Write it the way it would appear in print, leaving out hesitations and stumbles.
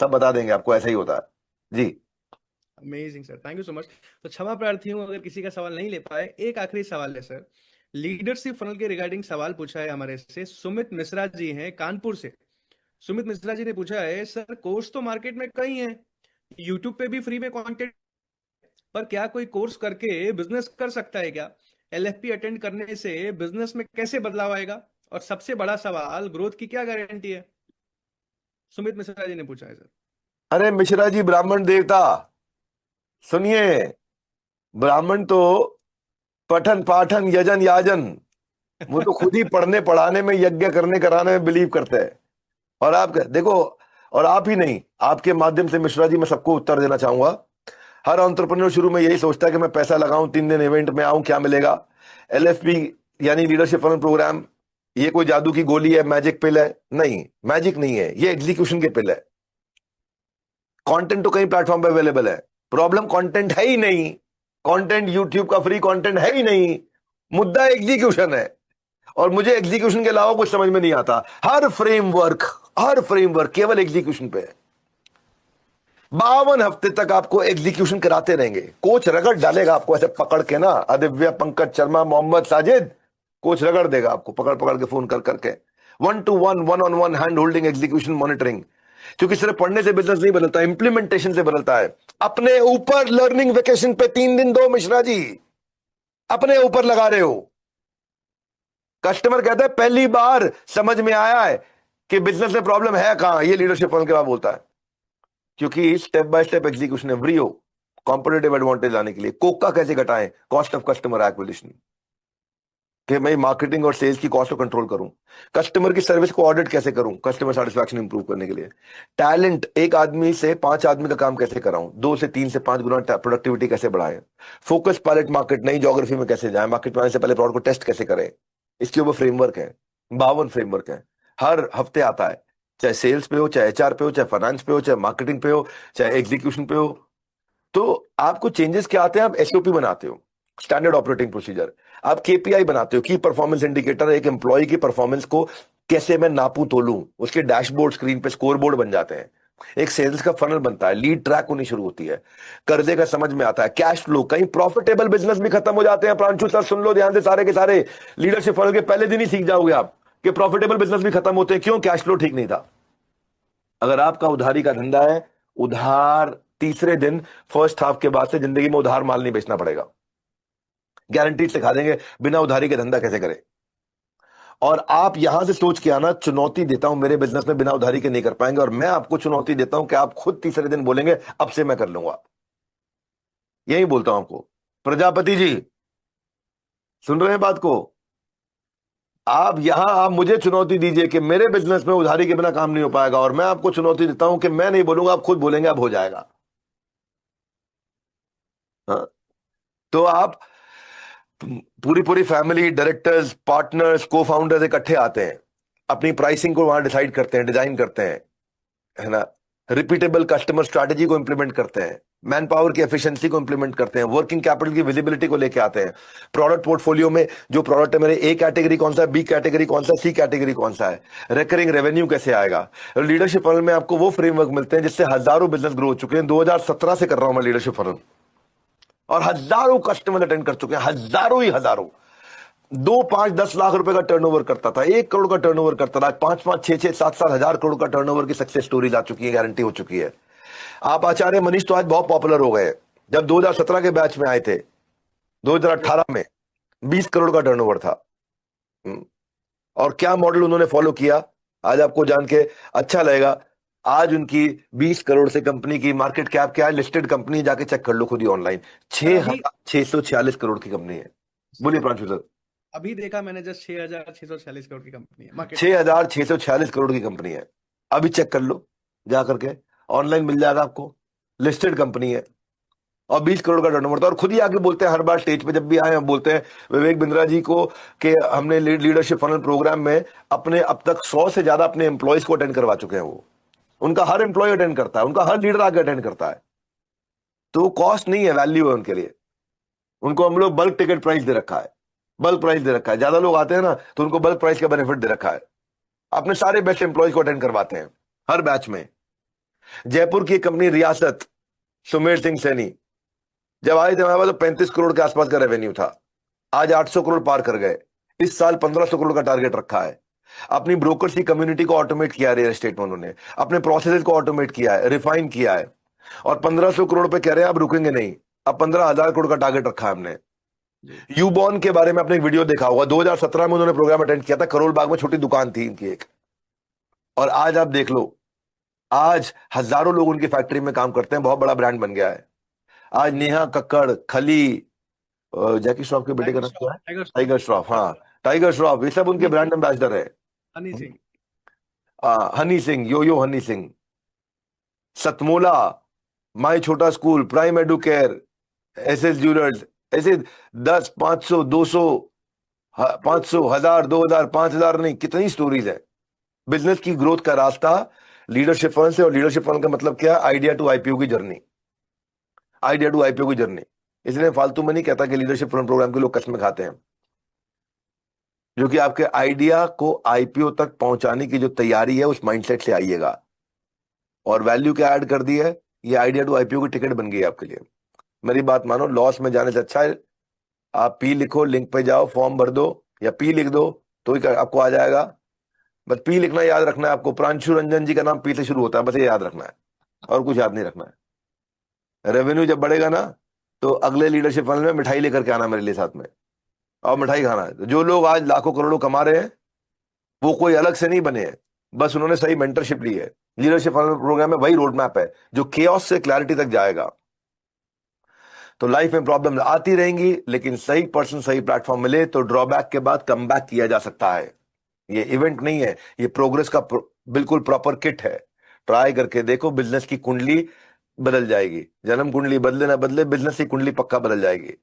सब बता देंगे आपको, ऐसा ही होता है जी। Amazing sir, thank you so much. तो क्षमा प्रार्थी हूँ अगर किसी का सवाल नहीं ले पाए। एक आखिरी सवाल है सर, लीडरशिप फनल के रिगार्डिंग सवाल पूछा है हमारे से, सुमित मिश्रा जी हैं कानपुर से। सुमित मिश्रा जी ने पूछा है, सर कोर्स तो मार्केट में कई हैं, यूट्यूब पे भी फ्री में कंटेंट, पर क्या कोई कोर्स करके बिजनेस कर सकता है क्या? एलएफपी अटेंड करने से बिजनेस में कैसे बदलाव आएगा? और सबसे बड़ा सवाल, ग्रोथ की क्या गारंटी है? सुमित मिश्रा जी ने पूछा है सर। अरे मिश्रा जी ब्राह्मण देवता, सुनिए, ब्राह्मण तो पठन पाठन यजन याजन, वो तो खुद ही पढ़ने पढ़ाने में यज्ञ करने कराने में बिलीव करते हैं। और आप देखो, और आप ही नहीं, आपके माध्यम से मिश्रा जी मैं सबको उत्तर देना चाहूंगा। हर एंटरप्रेन्योर शुरू में यही सोचता है कि मैं पैसा लगाऊं, 3 दिन इवेंट में आऊं, क्या मिलेगा। एलएफपी यानी लीडरशिप फनल प्रोग्राम, ये कोई जादू की गोली है, मैजिक पिल है? नहीं, मैजिक नहीं है, ये एग्जीक्यूशन के पिल है। कंटेंट तो कई प्लेटफॉर्म पे अवेलेबल है, प्रॉब्लम कंटेंट है ही नहीं। कंटेंट यूट्यूब का फ्री कंटेंट है ही नहीं, मुद्दा एग्जीक्यूशन है। और मुझे एग्जीक्यूशन के अलावा कुछ समझ में नहीं आता। हर फ्रेमवर्क केवल एग्जीक्यूशन पे है। 52 हफ्ते तक आपको एग्जीक्यूशन कराते रहेंगे, कोच रगड़ डालेगा आपको ऐसे पकड़ के ना, अदिव्य, पंकज शर्मा, मोहम्मद साजिद, कोच रगड़ देगा आपको पकड़ पकड़ के, फोन कर करके, 1 to 1, one on one hand holding, execution monitoring. क्योंकि सिर्फ पढ़ने से बिजनेस नहीं बदलता, इंप्लीमेंटेशन से बदलता है। अपने ऊपर लर्निंग वेकेशन पे 3 दिन दो मिश्रा जी, अपने ऊपर लगा रहे हो। कस्टमर कहता है पहली बार समझ में आया है कि बिजनेस में प्रॉब्लम है कहां, ये लीडरशिप फॉर्म के बाद बोलता है। क्योंकि स्टेप बाय स्टेप एग्जीक्यूशन है। व्रियो, कॉम्पिटेटिव एडवांटेज लाने के लिए। कोका कैसे घटाएं? कॉस्ट ऑफ कस्टमर एक्विजिशन, कि मैं मार्केटिंग और सेल्स की कॉस्ट को कंट्रोल करूं। कस्टमर की सर्विस को ऑडिट कैसे करूं, कस्टमर सेटिस्फैक्शन इंप्रूव करने के लिए। टैलेंट, एक आदमी से 5 आदमी का काम कैसे कराऊं, 2 से 3 से 5 गुना प्रोडक्टिविटी कैसे बढ़ाएं। फोकस पायलट मार्केट, नई ज्योग्राफी में कैसे जाए, मार्केट में आने से पहले प्रोडक्ट को टेस्ट कैसे करें। इसके ऊपर फ्रेमवर्क है, 52 फ्रेमवर्क है, हर हफ्ते आता है। चाहे सेल्स पे हो, चाहे एचआर पे हो, चाहे फाइनेंस पे हो, चाहे मार्केटिंग पे हो, चाहे एग्जीक्यूशन पे हो। तो आपको चेंजेस क्या आते हैं? आप एसओपी बनाते हो, स्टैंडर्ड ऑपरेटिंग प्रोसीजर। आप केपीआई बनाते हो, की परफॉर्मेंस इंडिकेटर, एक एम्प्लॉय की परफॉर्मेंस को कैसे मैं नापूं तोलूं, उसके डैशबोर्ड, स्क्रीन पे स्कोर बोर्ड बन जाते हैं। एक सेल्स का फनल बनता है, लीड ट्रैक होनी शुरू होती है, कर्जे का समझ में आता है, कैश फ्लो। कहीं प्रॉफिटेबल बिजनेस भी खत्म हो जाते हैं। प्रांशु सर सुन लो ध्यान से, सारे के सारे लीडरशिप फनल के पहले दिन ही सीख जाओगे आप कि प्रॉफिटेबल बिजनेस भी खत्म होते हैं। क्यों? कैश फ्लो ठीक नहीं था। अगर आपका उधारी का धंधा है, उधार तीसरे दिन, फर्स्ट हाफ के बाद से जिंदगी में उधार माल नहीं बेचना पड़ेगा। गारंटी सिखा देंगे बिना उधारी के धंधा कैसे करें। और आप यहां से सोच के आना, चुनौती देता हूं मेरे बिजनेस में बिना उधारी के नहीं कर पाएंगे, और मैं आपको चुनौती देता हूं कि आप खुद तीसरे दिन बोलेंगे अब से मैं कर लूंगा। यही बोलता हूं आपको। प्रजापति जी, सुन रहे हैं बात को? आप मुझे चुनौती दीजिए कि मेरे बिजनेस में उधारी के बिना काम नहीं हो पाएगा, और मैं आपको चुनौती देता हूं कि मैं नहीं बोलूंगा, आप खुद बोलेंगे अब हो जाएगा। हाँ? तो आप, पूरी पूरी फैमिली, डायरेक्टर्स, पार्टनर्स, को फाउंडर्स इकट्ठे आते हैं, अपनी प्राइसिंग को वहां डिसाइड करते हैं, डिजाइन करते हैं, है ना। रिपीटेबल कस्टमर स्ट्रैटेजी को इंप्लीमेंट करते हैं, मैन पावर की एफिशिएंसी को इंप्लीमेंट करते हैं, वर्किंग कैपिटल की विजिबिलिटी को लेके आते हैं। प्रोडक्ट पोर्टफोलियो में जो प्रोडक्ट है मेरे, ए कैटेगरी कौन सा है, बी कैटेगरी कौन सा है, सी कैटेगरी कौन सा है, रिकरिंग रेवेन्यू कैसे आएगा। लीडरशिप फनल में आपको वो फ्रेमवर्क मिलते हैं जिससे हजारों बिजनेस ग्रो हो चुके हैं। 2017 से कर रहा हूं मैं लीडरशिप फनल, और हजारों कस्टमर अटेंड कर चुके हैं, हजारों ही हजारों। 2, 5, 10 लाख रुपए का टर्नओवर करता था, 1 करोड़ का टर्नओवर करता था, आज 5, 5, 6, 6, 7, 7 हजार करोड़ का टर्नओवर की सक्सेस स्टोरीज आ चुकी है, गारंटी हो चुकी है। आप आचार्य मनीष तो आज बहुत पॉपुलर हो गए। जब 2017 के बैच में आए थे, 2018 में 20 करोड़ का टर्नओवर था। हम्म, और क्या मॉडल उन्होंने फॉलो किया, आज आपको जान के अच्छा लगेगा। आज उनकी 20 करोड़ से कंपनी की मार्केट कैप क्या है, लिस्टेड कंपनी, जाके चेक कर लो खुद ही ऑनलाइन, सर छह अभी, हजार 646 करोड़ की कंपनी है। बोलिए प्रांशु सर। अभी देखा मैंने, जस्ट 6,646 करोड़ की कंपनी है मार्केट छह कैप। हजार छह सौ छियालीस करोड़ की कंपनी है। अभी चेक कर लो जा करके, ऑनलाइन मिल जाएगा आपको, लिस्टेड कंपनी है, और 20 करोड़ का टर्नओवर था। और खुद ही आके बोलते हैं हर बार स्टेज पे जब भी आए, हम बोलते हैं विवेक बिंद्रा जी को कि हमने लीडरशिप फनल प्रोग्राम में अपने अब तक 100 से ज्यादा अपने एम्प्लॉयज को अटेंड करवा चुके हैं। वो, उनका हर एम्प्लॉय अटेंड करता है, उनका हर लीडर आके अटेंड करता है। तो कॉस्ट नहीं है, वैल्यू है उनके लिए। उनको हम लोग बल्क टिकट प्राइस दे रखा है, बल्क प्राइस दे रखा है। ज्यादा लोग आते हैं ना तो उनको बल्क प्राइस का बेनिफिट दे रखा है। अपने सारे बेस्ट एम्प्लॉयज को अटेंड करवाते हैं हर बैच में। जयपुर की एक कंपनी रियासत, सुमेर सिंह सैनी, जब आए थे हमारे पास तो 35 करोड़ के आसपास का रेवेन्यू था, आज 800 करोड़ पार कर गए। इस साल 1500 करोड़ का टारगेट रखा है। अपनी ब्रोकर्स की कम्युनिटी को ऑटोमेट किया है रियल एस्टेट में, उन्होंने अपने प्रोसेसेस को ऑटोमेट किया है, रिफाइन किया है, और 1500 करोड़ पे कह रहे हैं अब रुकेंगे नहीं, अब 15,000 करोड़ का टारगेट रखा है हमने। जी यूबॉर्न के बारे में आपने एक वीडियो देखा होगा, 2017 में उन्होंने प्रोग्राम अटेंड किया था, करोल बाग में छोटी दुकान थी इनकी एक, और आज आप देख लो, आज हजारों लोग उनकी फैक्ट्री में काम करते हैं, बहुत बड़ा ब्रांड बन गया है। आज नेहा कक्कड़, खली, जैकी श्रॉफ के बेटे का टाइगर नाम क्या श्रॉफ, है, टाइगर श्रॉफ, टाइगर श्रॉफ, हाँ, टाइगर श्रॉफ, ये सब उनके हनी ब्रांड सिंह, एम्बेसडर है। हनी सिंह। हनी सिंह, यो हनी सिंह, सतमोला, माई छोटा school, prime Educare, SS jewellers, ऐसे 10, 500, 200, 500, 1000, 2000, 5000 नहीं, कितनी स्टोरीज है। बिजनेस की ग्रोथ का रास्ता लीडरशिप फंड से, और लीडरशिप फंड का मतलब क्या है, आइडिया टू आईपीओ की जर्नी, आइडिया टू आईपीओ की जर्नी। इसलिए फालतू में नहीं कहता कि लीडरशिप फंड प्रोग्राम के लोग कसमें खाते हैं, जो कि आपके आइडिया को आईपीओ तक पहुंचाने की जो तैयारी है उस माइंडसेट से आइएगा, और वैल्यू क्या ऐड कर दी है, ये आइडिया टू आईपीओ की टिकट बन गई है आपके लिए। मेरी बात मानो, लॉस में जाने से अच्छा है आप पी लिखो, लिंक पे जाओ, फॉर्म भर दो, या पी लिख दो तो ही आपको आ जाएगा। बस पी लिखना याद रखना है आपको, प्रांशु रंजन जी का नाम पी से शुरू होता है, बस ये याद रखना है, और कुछ याद नहीं रखना है। रेवेन्यू जब बढ़ेगा ना, तो अगले लीडरशिप फंड में मिठाई लेकर के आना मेरे लिए साथ में, और मिठाई खाना है। तो जो लोग आज लाखों करोड़ों कमा रहे हैं, वो कोई अलग से नहीं बने हैं, बस उन्होंने सही मेंटरशिप ली है। लीडरशिप प्रोग्राम में वही रोड मैप है जो केओस से क्लैरिटी तक जाएगा। तो लाइफ में प्रॉब्लम आती रहेंगी, लेकिन सही पर्सन सही प्लेटफॉर्म मिले तो ड्रॉबैक के बाद कमबैक किया जा सकता है। ये इवेंट नहीं है, ये प्रोग्रेस का बिल्कुल प्रॉपर किट है। ट्राई करके देखो, बिजनेस की कुंडली बदल जाएगी। जन्म कुंडली बदले ना बदले, बिजनेस की कुंडली पक्का बदल जाएगी।